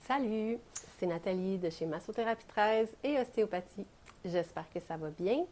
Salut, c'est Nathalie de chez Massothérapie 13 et Ostéopathie. J'espère que ça va bien.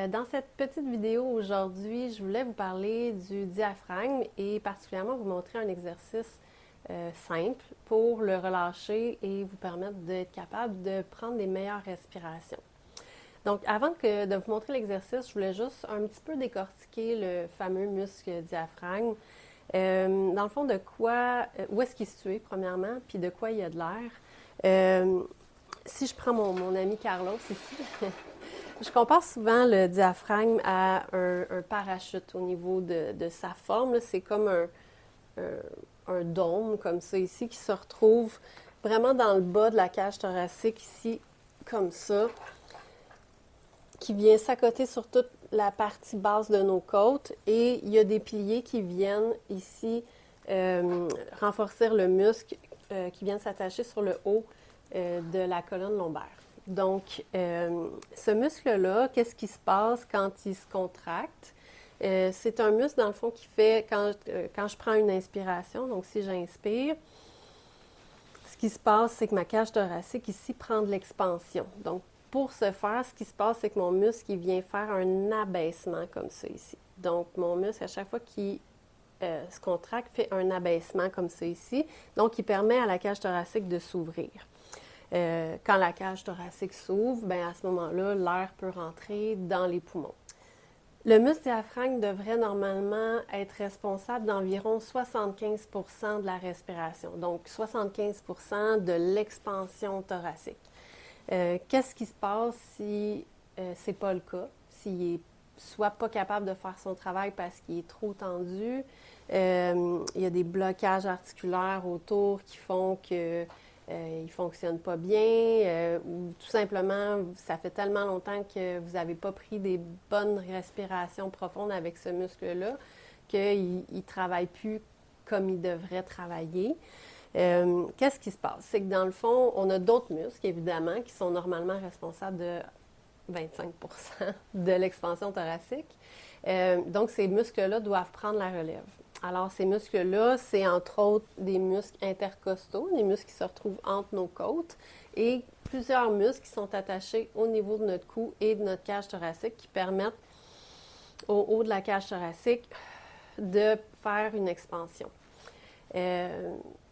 Dans cette petite vidéo aujourd'hui, je voulais vous parler du diaphragme et particulièrement vous montrer un exercice simple pour le relâcher et vous permettre d'être capable de prendre des meilleures respirations. Donc, avant de vous montrer l'exercice, je voulais juste un petit peu décortiquer le fameux muscle diaphragme. Dans le fond, où est-ce qu'il est situé, premièrement, puis de quoi il y a de l'air. Si je prends mon ami Carlos ici, je compare souvent le diaphragme à un parachute au niveau de sa forme. C'est comme un dôme, comme ça ici, qui se retrouve vraiment dans le bas de la cage thoracique, ici, comme ça, qui vient s'accoter sur toute la partie basse de nos côtes et il y a des piliers qui viennent ici renforcer le muscle qui vient s'attacher sur le haut de la colonne lombaire. Donc, ce muscle-là, qu'est-ce qui se passe quand il se contracte? C'est un muscle, dans le fond, qui fait, quand je prends une inspiration, donc si j'inspire, ce qui se passe, c'est que ma cage thoracique ici prend de l'expansion. Donc, pour ce faire, ce qui se passe, c'est que mon muscle il vient faire un abaissement comme ça ici. Donc, mon muscle, à chaque fois qu'il se contracte, fait un abaissement comme ça ici. Donc, il permet à la cage thoracique de s'ouvrir. Quand la cage thoracique s'ouvre, ben à ce moment-là, l'air peut rentrer dans les poumons. Le muscle diaphragme devrait normalement être responsable d'environ 75% de la respiration, donc 75% de l'expansion thoracique. Qu'est-ce qui se passe si c'est pas le cas, s'il est soit pas capable de faire son travail parce qu'il est trop tendu, il y a des blocages articulaires autour qui font que il fonctionne pas bien, ou tout simplement, ça fait tellement longtemps que vous n'avez pas pris des bonnes respirations profondes avec ce muscle-là qu'il ne travaille plus comme il devrait travailler. Qu'est-ce qui se passe? C'est que dans le fond, on a d'autres muscles, évidemment, qui sont normalement responsables de 25% de l'expansion thoracique. Donc, ces muscles-là doivent prendre la relève. Alors, ces muscles-là, c'est entre autres des muscles intercostaux, des muscles qui se retrouvent entre nos côtes, et plusieurs muscles qui sont attachés au niveau de notre cou et de notre cage thoracique qui permettent au haut de la cage thoracique de faire une expansion.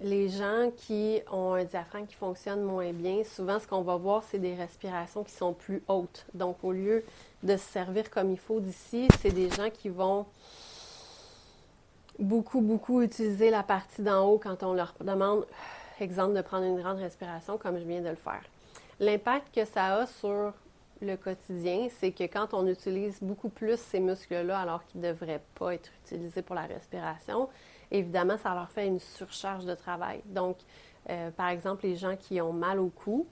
Les gens qui ont un diaphragme qui fonctionne moins bien, souvent ce qu'on va voir, c'est des respirations qui sont plus hautes. Donc, au lieu de se servir comme il faut d'ici, c'est des gens qui vont beaucoup utiliser la partie d'en haut quand on leur demande, exemple, de prendre une grande respiration comme je viens de le faire. L'impact que ça a sur le quotidien, c'est que quand on utilise beaucoup plus ces muscles-là alors qu'ils ne devraient pas être utilisés pour la respiration, évidemment, ça leur fait une surcharge de travail. Donc, par exemple, les gens qui ont mal au cou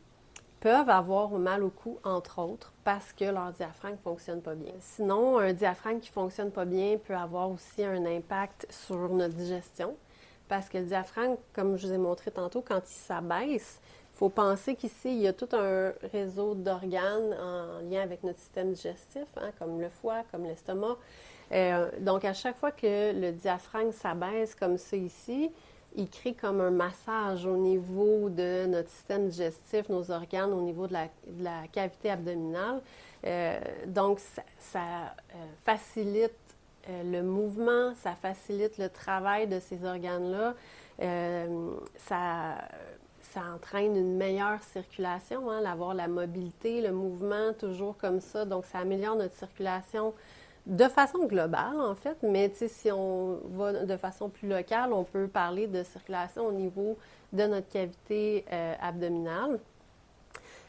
peuvent avoir mal au cou, entre autres, parce que leur diaphragme ne fonctionne pas bien. Sinon, un diaphragme qui ne fonctionne pas bien peut avoir aussi un impact sur notre digestion, parce que le diaphragme, comme je vous ai montré tantôt, quand il s'abaisse, il faut penser qu'ici, il y a tout un réseau d'organes en lien avec notre système digestif, hein, comme le foie, comme l'estomac. Donc, à chaque fois que le diaphragme s'abaisse comme ça ici, il crée comme un massage au niveau de notre système digestif, nos organes, au niveau de la cavité abdominale. Donc, ça facilite le mouvement, ça facilite le travail de ces organes-là. Ça entraîne une meilleure circulation, hein, d'avoir la mobilité, le mouvement, toujours comme ça. Donc, ça améliore notre circulation de façon globale, en fait, mais si on va de façon plus locale, on peut parler de circulation au niveau de notre cavité abdominale.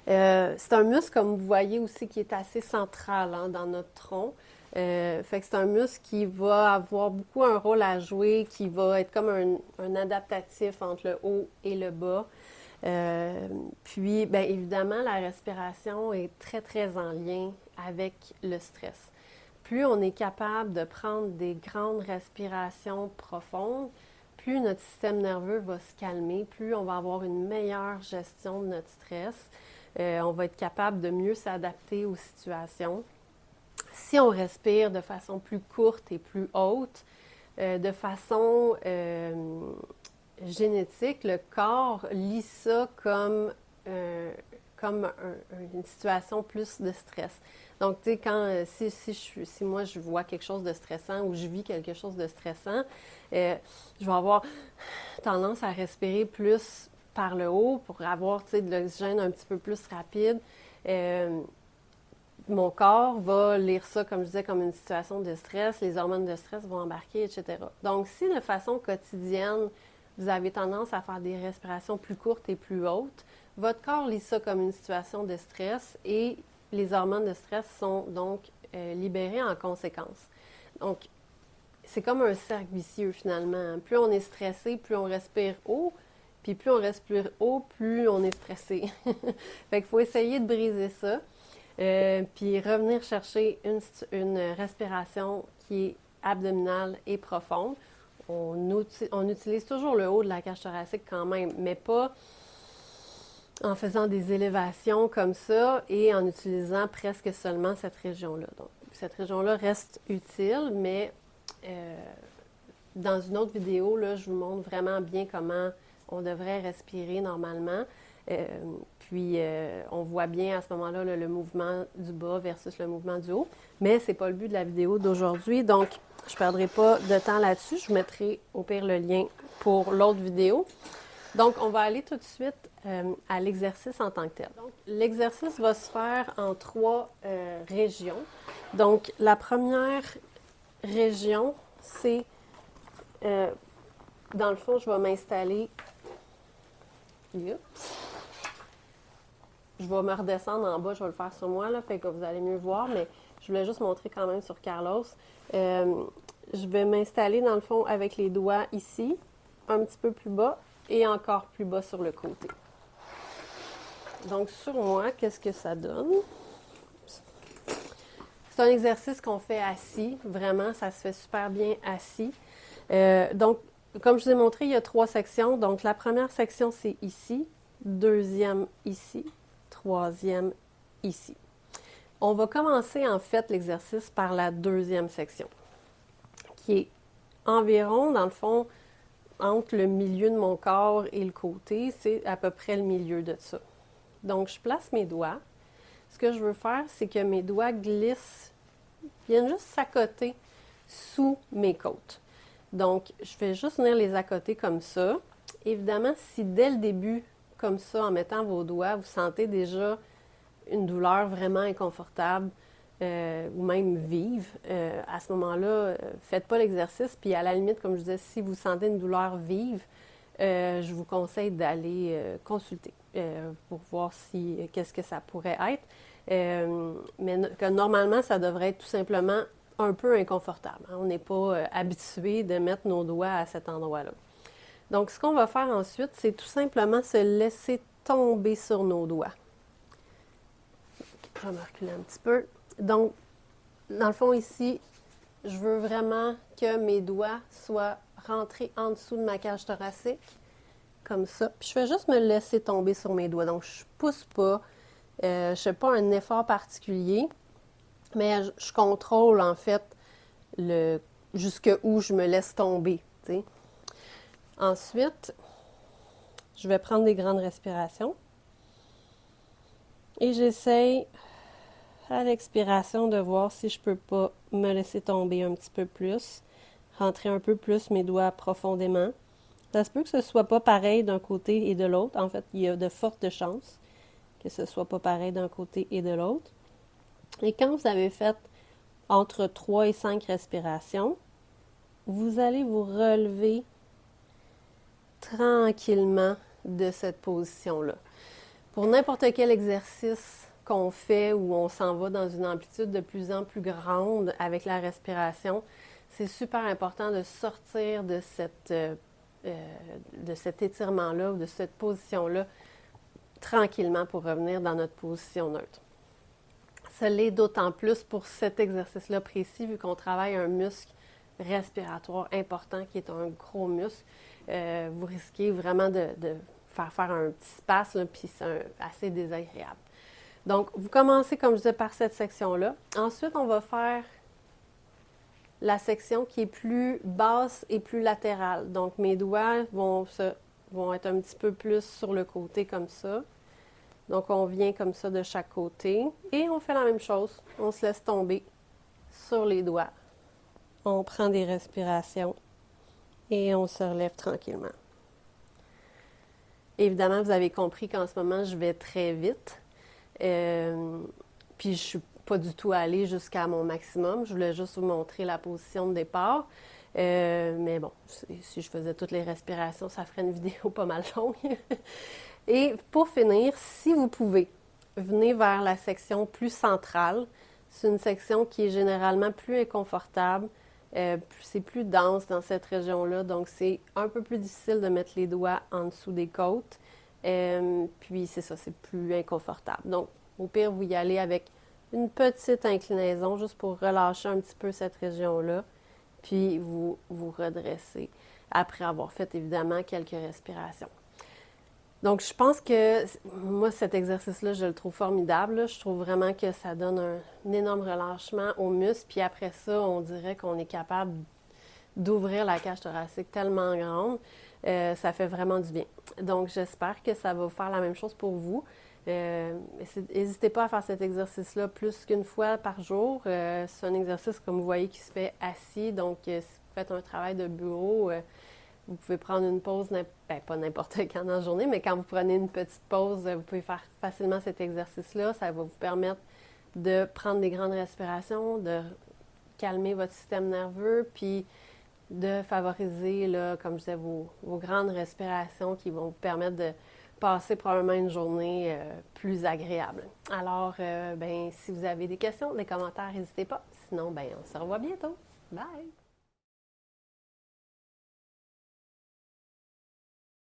C'est un muscle, comme vous voyez aussi, qui est assez central, hein, dans notre tronc. Fait que c'est un muscle qui va avoir beaucoup un rôle à jouer, qui va être comme un adaptatif entre le haut et le bas. Puis, bien évidemment, la respiration est très en lien avec le stress. Plus on est capable de prendre des grandes respirations profondes, plus notre système nerveux va se calmer, plus on va avoir une meilleure gestion de notre stress. On va être capable de mieux s'adapter aux situations. Si on respire de façon plus courte et plus haute, de façon génétique, le corps lit ça comme, une situation plus de stress. Donc, tu sais, si moi je vois quelque chose de stressant ou je vis quelque chose de stressant, je vais avoir tendance à respirer plus par le haut pour avoir, tu sais, de l'oxygène un petit peu plus rapide. Euh, Mon corps va lire ça, comme je disais, comme une situation de stress. Les hormones de stress vont embarquer, etc. Donc, si de façon quotidienne, vous avez tendance à faire des respirations plus courtes et plus hautes, votre corps lit ça comme une situation de stress et les hormones de stress sont donc libérées en conséquence. Donc, c'est comme un cercle vicieux finalement. Plus on est stressé, plus on respire haut, puis plus on respire haut, plus on est stressé. Fait qu'il faut essayer de briser ça. Puis revenir chercher une respiration qui est abdominale et profonde. On utilise toujours le haut de la cage thoracique quand même, mais pas en faisant des élévations comme ça et en utilisant presque seulement cette région-là. Donc, cette région-là reste utile, mais dans une autre vidéo, là, je vous montre vraiment bien comment on devrait respirer normalement. Puis, on voit bien à ce moment-là le mouvement du bas versus le mouvement du haut. Mais ce n'est pas le but de la vidéo d'aujourd'hui. Donc, je ne perdrai pas de temps là-dessus. Je vous mettrai au pire le lien pour l'autre vidéo. Donc, on va aller tout de suite à l'exercice en tant que tel. Donc, l'exercice va se faire en 3 régions. Donc, la première région, c'est, dans le fond, je vais m'installer. Oups. Je vais me redescendre en bas, je vais le faire sur moi, là, fait que vous allez mieux voir, mais je voulais juste montrer quand même sur Carlos. Je vais m'installer dans le fond avec les doigts ici, un petit peu plus bas et encore plus bas sur le côté. Donc sur moi, qu'est-ce que ça donne? C'est un exercice qu'on fait assis, vraiment, ça se fait super bien assis. Donc, comme je vous ai montré, il y a 3 sections. Donc la première section, c'est ici, deuxième ici, troisième ici. On va commencer en fait l'exercice par la deuxième section, qui est environ, dans le fond, entre le milieu de mon corps et le côté, c'est à peu près le milieu de ça. Donc, je place mes doigts. Ce que je veux faire, c'est que mes doigts glissent, viennent juste s'accoter sous mes côtes. Donc, je vais juste venir les accoter comme ça. Évidemment, si dès le début, comme ça, en mettant vos doigts, vous sentez déjà une douleur vraiment inconfortable ou même vive, à ce moment-là, faites pas l'exercice. Puis à la limite, comme je disais, si vous sentez une douleur vive, je vous conseille d'aller consulter pour voir qu'est-ce que ça pourrait être. Mais que normalement, ça devrait être tout simplement un peu inconfortable. On n'est pas habitué de mettre nos doigts à cet endroit-là. Donc, ce qu'on va faire ensuite, c'est tout simplement se laisser tomber sur nos doigts. Je vais me reculer un petit peu. Donc, dans le fond, ici, je veux vraiment que mes doigts soient rentrés en dessous de ma cage thoracique, comme ça. Puis, je fais juste me laisser tomber sur mes doigts. Donc, je ne pousse pas. Je ne fais pas un effort particulier, mais je contrôle, en fait, jusqu'où je me laisse tomber. T'sais. Ensuite, je vais prendre des grandes respirations. Et j'essaye, à l'expiration, de voir si je peux pas me laisser tomber un petit peu plus, rentrer un peu plus mes doigts profondément. Ça se peut que ce soit pas pareil d'un côté et de l'autre. En fait, il y a de fortes chances que ce soit pas pareil d'un côté et de l'autre. Et quand vous avez fait entre 3 et 5 respirations, vous allez vous relever tranquillement de cette position-là. Pour n'importe quel exercice qu'on fait où on s'en va dans une amplitude de plus en plus grande avec la respiration, c'est super important de sortir de cet étirement-là ou de cette position-là tranquillement pour revenir dans notre position neutre. Ça l'est d'autant plus pour cet exercice-là précis, vu qu'on travaille un muscle respiratoire important qui est un gros muscle. Vous risquez vraiment de faire un petit spasme, puis c'est assez désagréable. Donc, vous commencez, comme je disais, par cette section-là. Ensuite, on va faire la section qui est plus basse et plus latérale. Donc mes doigts vont être un petit peu plus sur le côté comme ça. Donc on vient comme ça de chaque côté et on fait la même chose. On se laisse tomber sur les doigts. On prend des respirations et on se relève tranquillement. Évidemment, vous avez compris qu'en ce moment, je vais très vite. Puis je suis pas du tout allée jusqu'à mon maximum. Je voulais juste vous montrer la position de départ. Mais bon, si je faisais toutes les respirations, ça ferait une vidéo pas mal longue. Et pour finir, si vous pouvez, venez vers la section plus centrale. C'est une section qui est généralement plus inconfortable. C'est plus dense dans cette région-là, donc c'est un peu plus difficile de mettre les doigts en dessous des côtes. Puis c'est ça, c'est plus inconfortable. Donc, au pire, vous y allez avec une petite inclinaison juste pour relâcher un petit peu cette région-là. Puis vous vous redressez après avoir fait évidemment quelques respirations. Donc, je pense que moi, cet exercice-là, je le trouve formidable, là. Je trouve vraiment que ça donne un énorme relâchement aux muscles. Puis après ça, on dirait qu'on est capable d'ouvrir la cage thoracique tellement grande. Ça fait vraiment du bien. Donc, j'espère que ça va vous faire la même chose pour vous. N'hésitez pas à faire cet exercice-là plus qu'une fois par jour. C'est un exercice, comme vous voyez, qui se fait assis. Donc, si vous faites un travail de bureau, vous pouvez prendre une pause, pas n'importe quand dans la journée, mais quand vous prenez une petite pause, vous pouvez faire facilement cet exercice-là. Ça va vous permettre de prendre des grandes respirations, de calmer votre système nerveux, puis de favoriser, là, comme je disais, vos grandes respirations qui vont vous permettre de passer probablement une journée plus agréable. Alors, si vous avez des questions, des commentaires, n'hésitez pas. Sinon, on se revoit bientôt. Bye!